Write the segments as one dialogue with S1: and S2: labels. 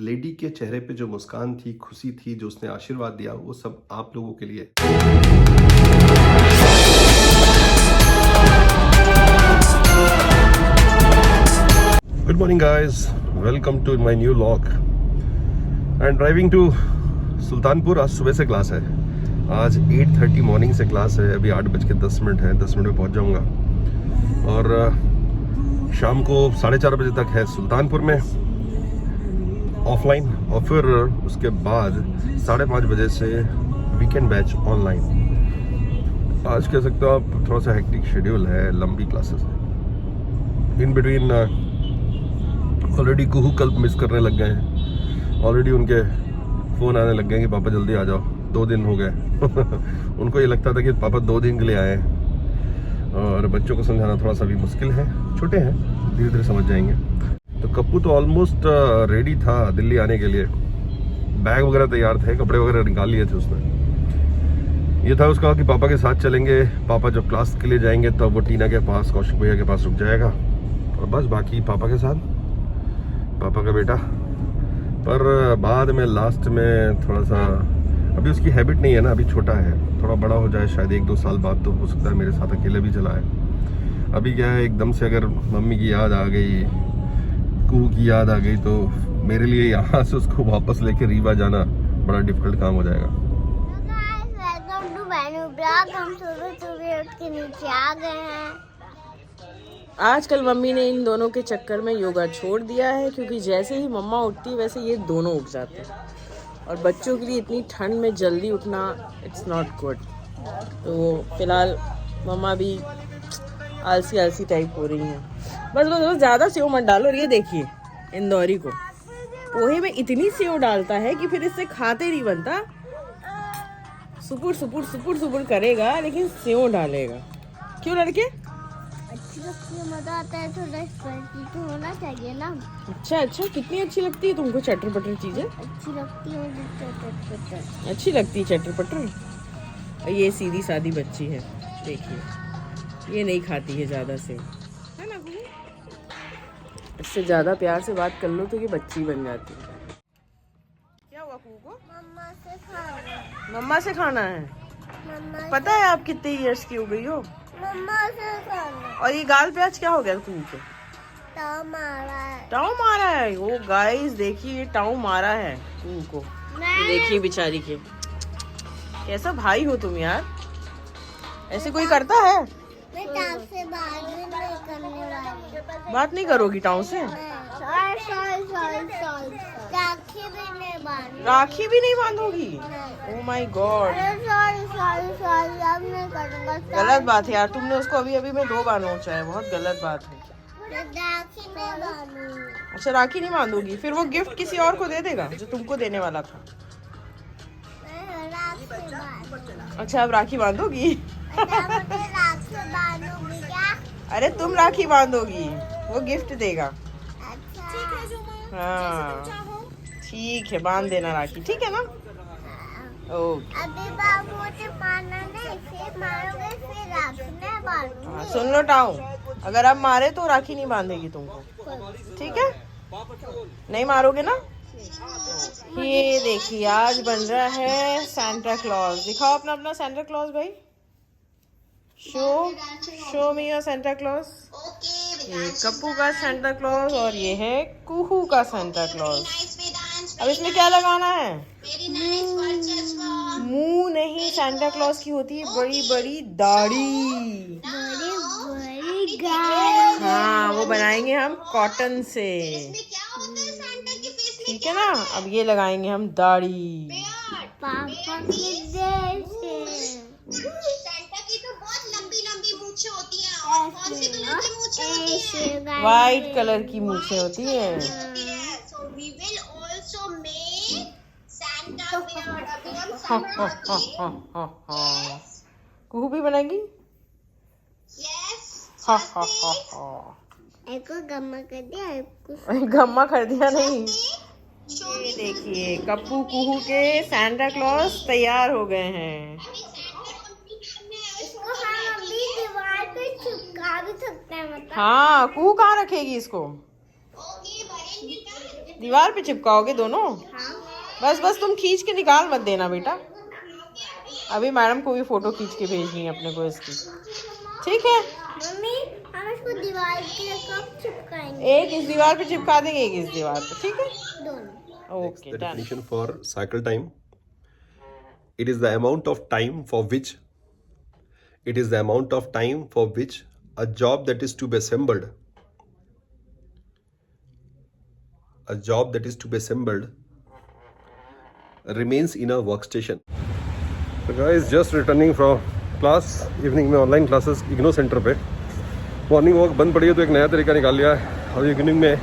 S1: Lady के चेहरे पे जो मुस्कान थी, खुशी थी, जो उसने आशीर्वाद दिया, वो सब आप लोगों के लिए। Good morning guys, welcome to my new vlog. I am driving to Sultanpur. आज सुबह से क्लास है, आज 8:30 मॉर्निंग से क्लास है। अभी 8:10 है, 10 मिनट में पहुंच जाऊंगा और शाम को 4:30 बजे तक है सुल्तानपुर में ऑफलाइन, और फिर उसके बाद 5:30 बजे से वीकेंड बैच ऑनलाइन। आज कह सकते हो आप थोड़ा सा हेक्टिक शेड्यूल है, लंबी क्लासेस है। इन बिटवीन ऑलरेडी कुहू कल्प मिस करने लग गए हैं। ऑलरेडी उनके फ़ोन आने लग गए कि पापा जल्दी आ जाओ, 2 दिन हो गए। उनको ये लगता था कि पापा 2 दिन के लिए आए हैं, और बच्चों को समझाना थोड़ा सा भी मुश्किल है, छोटे हैं, धीरे धीरे समझ जाएंगे। तो कप्पू तो ऑलमोस्ट रेडी था दिल्ली आने के लिए, बैग वगैरह तैयार थे, कपड़े वगैरह निकाल लिए थे उसने। ये था उसका कि पापा के साथ चलेंगे, पापा जब क्लास के लिए जाएंगे तब वो टीना के पास, कौशिक भैया के पास रुक जाएगा, और बस बाकी पापा के साथ, पापा का बेटा। पर बाद में लास्ट में थोड़ा सा, अभी उसकी हैबिट नहीं है ना, अभी छोटा है, थोड़ा बड़ा हो जाए शायद 1-2 साल बाद तो हो सकता है मेरे साथ अकेले भी चलाए। अभी क्या है, एकदम से अगर मम्मी की याद आ गई, कुहू की याद आ गई, तो मेरे लिए यहाँ से उसको वापस लेके रीवा जाना बड़ा डिफिकल्ट काम हो जाएगा।
S2: Welcome to my new blog. हम सुबह उठ के नीचे आ गए हैं।
S3: आजकल मम्मी ने इन दोनों के चक्कर में योगा छोड़ दिया है, क्योंकि जैसे ही मम्मा उठती है वैसे ये दोनों उठ जाते हैं, और बच्चों के लिए इतनी ठंड में जल्दी उठना इट्स नॉट गुड। तो फिलहाल मम्मा भी आलसी आलसी टाइप हो रही हैं। बस ज़्यादा सेव मत डालो। और ये देखिए इंदौरी को पोहे में इतनी सेव डालता है कि फिर इससे खाते नहीं बनता। सुपुर सुपुर सुपुर सुपुर करेगा लेकिन सेव डालेगा। क्यों लड़के?
S2: अच्छी लगती है, मजा आता है, थोड़ा स्पाइसी तो होना चाहिए ना।
S3: अच्छा, कितनी अच्छी लगती है तुमको चटर पटर चीजें?
S2: अच्छी लगती है मुझे चटर।
S3: अच्छी लगती है चटर पटर। ये सीधी सादी बच्ची है, देखिए ये नहीं खाती है ज्यादा से, है ना गुरु? इससे ज्यादा प्यार से बात कर लो तो ये बच्ची बन जाती है। क्या हुआ कुहू को?
S2: मम्मा से खाना।
S3: मम्मा से खाना है।
S2: मम्मा
S3: पता है आप कितने इयर्स की हो गई हो?
S2: मम्मा से खाना।
S3: और ये गाल पे आज क्या हो गया कुहू को?
S2: टाव मारा है।
S3: टाऊ मारा है। वो गाइस देखिए, ये टाऊ मारा है कुहू को। ये देखिए बेचारी के, कैसा भाई हो तुम यार, ऐसे कोई करता है?
S2: मैं टाव से बात नहीं करने वाली।
S3: बात नहीं करोगी टाऊ से?
S2: राखी भी नहीं बांधी।
S3: राखी भी नहीं बांधोगी? ओह माय गॉड,
S2: सॉरी अब नहीं करूँगा।
S3: गलत बात है यार, तुमने उसको अभी अभी में 2 बार नोचा है, बहुत गलत बात है।
S2: राखी नहीं बांधूंगी।
S3: अच्छा राखी नहीं बांधोगी, फिर वो गिफ्ट किसी और को दे देगा जो तुमको देने वाला था। अच्छा अब राखी बांधोगी?
S2: राखी बांधूंगी क्या?
S3: अरे तुम राखी बांधोगी, वो गिफ्ट देगा।
S2: अच्छा
S3: हाँ ठीक है, बांध देना राखी, ठीक है ना? ओके।
S2: अभी बाबू मुझे मारना नहीं, फिर मारोगे फिर राखी नहीं बांधूंगी।
S3: हाँ, सुन लो टाऊ, अगर आप मारे तो राखी नहीं बांधेगी तुमको, ठीक है? नहीं मारोगे ना? ये देखिए आज बन रहा है सैंटा क्लॉज। दिखाओ अपना अपना सैंटा क्लॉज भाई, show me your Santa clause. ये कप्पू का सैंटा क्लॉज और ये है कुहू का सैंटा क्लॉज। अब इसमें क्या लगाना है? मुंह नहीं, सैंटा क्लॉज की होती है बड़ी बड़ी दाढ़ी।
S2: बड़ी गाय।
S3: हाँ वो बनाएंगे हम कॉटन से, ठीक है ना? अब ये लगाएंगे हम दाढ़ी।
S2: पापा की जैसे।
S4: सैंटा की तो बहुत लंबी लंबी मूंछें होती हैं, और कौन सी कलर की मूंछें होती हैं?
S3: वाइट कलर की मूंछें होती हैं।
S4: So we will also make Santa beard. अभी हम Santa
S3: कुहू भी बनाएगी?
S4: yes.
S2: एको गम्मा कर दिया, एको
S3: गम्मा कर दिया नहीं। ये देखिए कप्पू कुहू के सैंटा क्लॉज तैयार हो गए हैं।
S2: इसको हम अभी दीवार पे चिपका भी सकते हैं, मतलब।
S3: हाँ कुहू कहाँ रखेगी इसको?
S4: ओके भरेंगे क्या?
S3: दीवार पे चिपकाओगे दोनों? बस बस तुम खींच के निकाल मत देना बेटा। अभी मैडम को भी फोटो खींच के भेजनी है अपने को इसकी, ठीक है?
S2: मम्मी हम इसको दीवार पे कब चिपकाएंगे?
S3: एक इस दीवार पे चिपका देंगे, एक इस दीवार पे, ठीक है?
S2: दोनों।
S3: Okay
S1: The
S3: done.
S1: definition for cycle time. It is the amount of time for which a job that is to be assembled remains in a workstation. So guys, just returning from class, evening में online classes IGNOU centre पे। Morning walk बंद पड़ी है तो एक नया तरीका निकाल लिया है। अभी इवनिंग में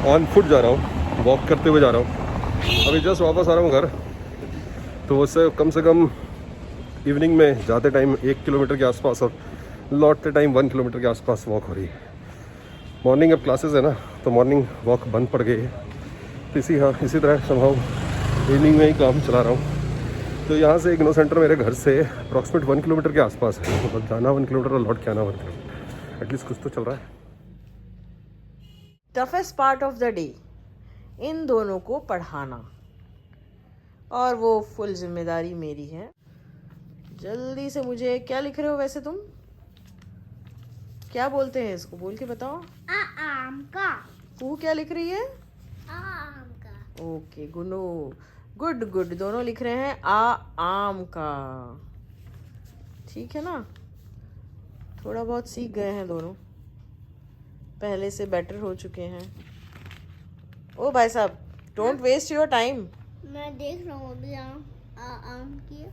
S1: ऑन फुट जा रहा हूँ, वॉक करते हुए जा रहा हूँ। अभी जस्ट वापस आ रहा हूँ घर, तो उससे कम से कम इवनिंग में जाते टाइम 1 किलोमीटर के आसपास और लौटते टाइम 1 किलोमीटर के आसपास वॉक हो रही है। मॉर्निंग अब क्लासेस है ना, तो मॉर्निंग वॉक बंद पड़ गई है, तो इसी तरह संभव इवनिंग में ही काम चला रहा हूँ। तो यहाँ से इग्नो सेंटर मेरे घर से अप्रॉक्सीमेट 1 किलोमीटर के आसपास है, मतलब जाना 1 किलोमीटर और लौट के आना 1 किलोमीटर, एटलीस्ट कुछ तो चल रहा है।
S3: Toughest part of the day, इन दोनों को पढ़ाना, और वो फुल जिम्मेदारी मेरी है। जल्दी से मुझे, क्या लिख रहे हो वैसे तुम? क्या बोलते हैं इसको, बोल के बताओ।
S2: आम का।
S3: तू क्या लिख रही है?
S2: आम का।
S3: ओके गुनू, गुड गुड, दोनों लिख रहे हैं आम का, ठीक है ना? थोड़ा बहुत सीख गए हैं दोनों, पहले से बेटर हो चुके हैं। ओ भाई साहब, डोंट वेस्ट योर टाइम।
S2: मैं देख रहा हूँ अभी आम की।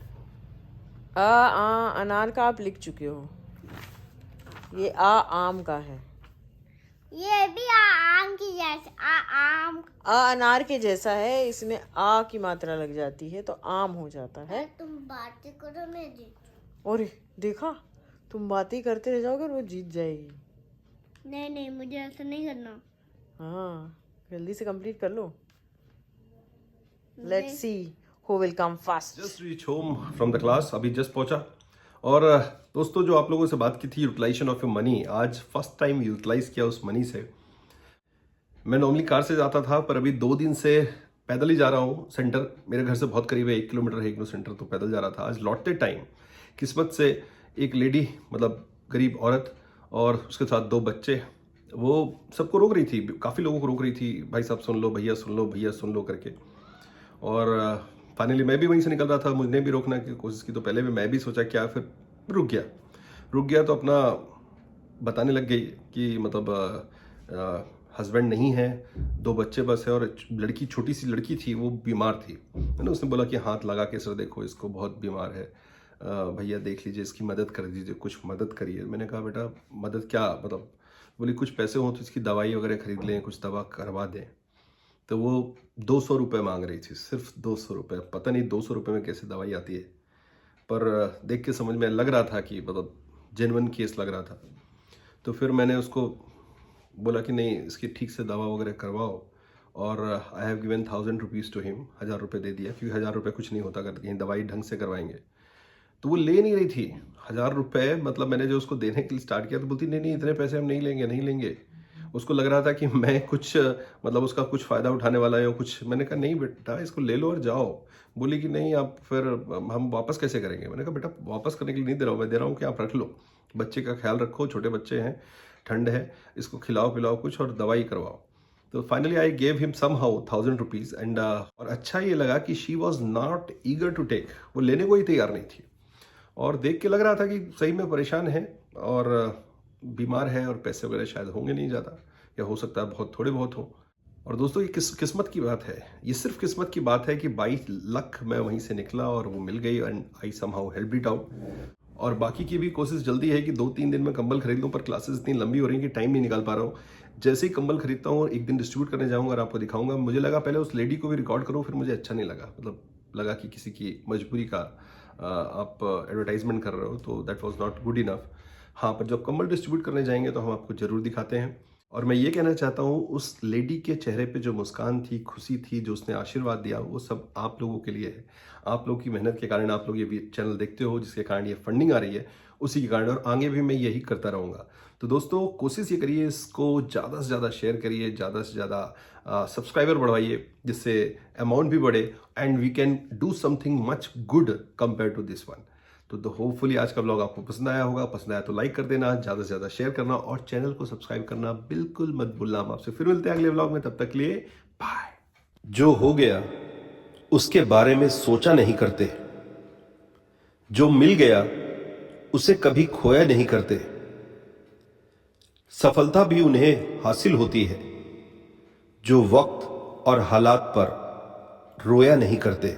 S3: अनार का आप लिख चुके हो, ये आम का है।
S2: ये भी आम की जैसे आम।
S3: अनार के जैसा है, इसमें आ की मात्रा लग जाती है तो आम हो जाता है।
S2: तुम बातें करो, मैं जीत।
S3: और देखा, तुम बातें करते रह जाओगे और वो जीत जाएगी।
S2: नहीं मुझे ऐसा नहीं करना।
S3: हाँ, जल्दी से कंप्लीट कर लो। Let's see who will come fast.
S1: Just reach home from the class, अभी जस्ट पहुंचा। और दोस्तों, जो आप लोगों से बात की थी यूटिलाइजेशन ऑफ योर मनी, आज फर्स्ट टाइम यूटिलाइज किया उस मनी से। मैं नॉर्मली कार से जाता था, पर अभी 2 दिन से पैदल ही जा रहा हूँ। सेंटर मेरे घर से बहुत करीब है, 1 किलोमीटर है इग्नो सेंटर, तो पैदल जा रहा था। आज लौटते टाइम किस्मत से एक लेडी, मतलब गरीब औरत और उसके साथ 2 बच्चे, वो सबको रोक रही थी, काफ़ी लोगों को रोक रही थी, भाई साहब सुन लो, भैया सुन लो, भैया सुन लो करके। और फाइनली मैं भी वहीं से निकल रहा था, मुझे भी रोकने की कोशिश की, तो पहले भी मैं भी सोचा क्या, फिर रुक गया तो अपना बताने लग गई कि मतलब हस्बैंड नहीं है, 2 बच्चे बस है, और लड़की, छोटी सी लड़की थी, वो बीमार थी। मैंने उसने बोला कि हाथ लगा के, सर देखो इसको बहुत बीमार है, भैया देख लीजिए, इसकी मदद कर दीजिए, कुछ मदद करिए। मैंने कहा बेटा मदद क्या, मतलब बोली कुछ पैसे हो तो इसकी दवाई वगैरह खरीद लें, कुछ दवा करवा दें। तो वो 200 रुपये मांग रही थी, सिर्फ 200 रुपये। पता नहीं 200 रुपये में कैसे दवाई आती है, पर देख के समझ में लग रहा था कि मतलब जेन्युइन केस लग रहा था। तो फिर मैंने उसको बोला कि नहीं, इसकी ठीक से दवा वगैरह करवाओ, और I have given 1000 rupees to him, 1000 रुपये दे दिया, क्योंकि 1000 रुपये कुछ नहीं होता अगर कहीं दवाई ढंग से करवाएंगे। तो वो ले नहीं रही थी 1000 रुपये, मतलब मैंने जो उसको देने के लिए स्टार्ट किया तो बोलती नहीं इतने पैसे हम नहीं लेंगे। उसको लग रहा था कि मैं कुछ मतलब उसका कुछ फ़ायदा उठाने वाला है कुछ। मैंने कहा नहीं बेटा, इसको ले लो और जाओ। बोली कि नहीं, आप फिर हम वापस कैसे करेंगे। मैंने कहा बेटा वापस करने के लिए नहीं दे रहा हूँ, मैं दे रहा हूँ कि आप रख लो, बच्चे का ख्याल रखो, छोटे बच्चे हैं, ठंड है, इसको खिलाओ पिलाओ कुछ और दवाई करवाओ। तो finally I gave him somehow 1000 rupees and और अच्छा ये लगा कि she was not eager to take, वो लेने को ही तैयार नहीं थी। और देख के लग रहा था कि सही में परेशान है और बीमार है, और पैसे वगैरह शायद होंगे नहीं ज़्यादा, या हो सकता है बहुत थोड़े बहुत हो। और दोस्तों ये किस्मत की बात है, ये सिर्फ किस्मत की बात है कि बाई लक मैं वहीं से निकला और वो मिल गई, and I somehow help it out. और बाकी की भी कोशिश जल्दी है कि 2-3 दिन में कंबल खरीद लूँ, पर क्लासेस इतनी लंबी हो रही हैं कि टाइम नहीं निकाल पा रहा हूँ। जैसे ही कंबल खरीदता हूँ एक दिन डिस्ट्रीब्यूट करने जाऊँगा और आपको दिखाऊंगा। मुझे लगा पहले उस लेडी को भी रिकॉर्ड करूँ, फिर मुझे अच्छा नहीं लगा, मतलब लगा कि किसी की मजबूरी का आप एडवर्टाइजमेंट कर रहे हो, तो that was not good enough. हाँ, पर जब कंबल डिस्ट्रीब्यूट करने जाएंगे तो हम आपको ज़रूर दिखाते हैं। और मैं ये कहना चाहता हूँ, उस लेडी के चेहरे पे जो मुस्कान थी, खुशी थी, जो उसने आशीर्वाद दिया, वो सब आप लोगों के लिए है। आप लोगों की मेहनत के कारण आप लोग ये चैनल देखते हो, जिसके कारण ये फंडिंग आ रही है, उसी के कारण, और आगे भी मैं यही करता रहूँगा। तो दोस्तों कोशिश ये करिए, इसको ज़्यादा से ज़्यादा शेयर करिए, ज़्यादा से ज़्यादा सब्सक्राइबर बढ़वाइए जिससे अमाउंट भी बढ़े and we can do something much good compare to this one. तो होपफुली आज का ब्लॉग आपको पसंद आया होगा। पसंद आया तो लाइक कर देना, ज़्यादा से ज़्यादा शेयर करना और चैनल को सब्सक्राइब करना बिल्कुल मत भूलना। हम आपसे फिर मिलते हैं अगले ब्लॉग में, तब तक के लिए बाय। जो हो गया उसके बारे में सोचा नहीं करते, जो मिल गया उसे कभी खोया नहीं करते। सफलता भी उन्हें हासिल होती है जो वक्त और हालात पर रोया नहीं करते।